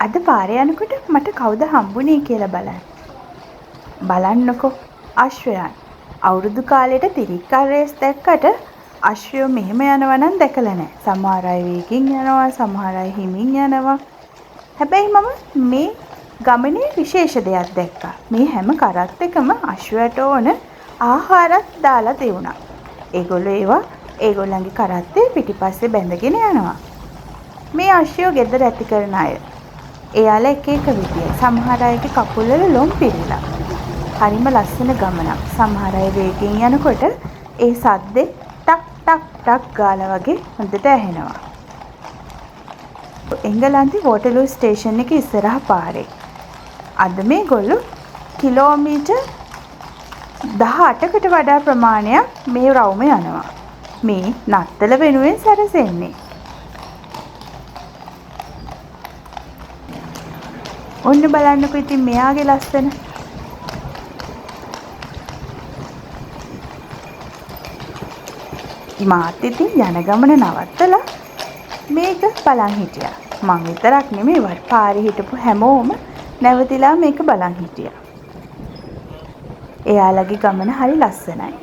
අද පාරේ යනකොට මට කවුද හම්බුනේ කියලා බලන්න. බලන්නකෝ අශ්වයන්. අවුරුදු කාලෙට තිරික්කා රේස් දැක්කට අශ්වයෝ මෙහෙම යනවා නම් දැකලා නැහැ. සමහර අය වේගෙන් යනවා, සමහර අය හිමින් යනවා. හැබැයි මම මේ ගමනේ විශේෂ දෙයක් දැක්කා. මේ හැම කරත් එකම අශ්වයට ඕන ආහාරත් දාලා දෙවුණා. ඒගොල්ලෝ ඒගොල්ලන්ගේ කරත්තේ පිටිපස්සේ බැඳගෙන යනවා. මේ අශ්වයෝ ගෙදර ඇති කරන අය. එයාලා එක එක විදිය. සමහර අයගේ කකුල් වල ලොම් පිරීලා. හරිම ලස්සන ගමනක්. සමහර අය වේගෙන් යනකොට ඒ සද්දේ ටක් ටක් ටක් ගාලා වගේ හොඳට ඇහෙනවා. එංගලන්තේ වෝටර්ලූ ස්ටේෂන් එකේ ඉස්සරහ පාරේ. අද මේගොල්ලෝ කිලෝමීටර් 18කට වඩා ප්‍රමාණයක් මේ රවුම යනවා. මේ නත්තල වෙනුවෙන් සැරසෙන්නේ. ඔන්න බලන්නකෝ ඉතින් මෙයාගේ ලස්සන. මාත් ඉතින් යන ගමන නවත්තලා මේක බලන් හිටියා. මං විතරක් නෙමෙයි පාරේ හිටපු හැමෝම නැවතිලා මේක බලන් හිටියා. එයාලගේ ගමන හරි ලස්සනයි.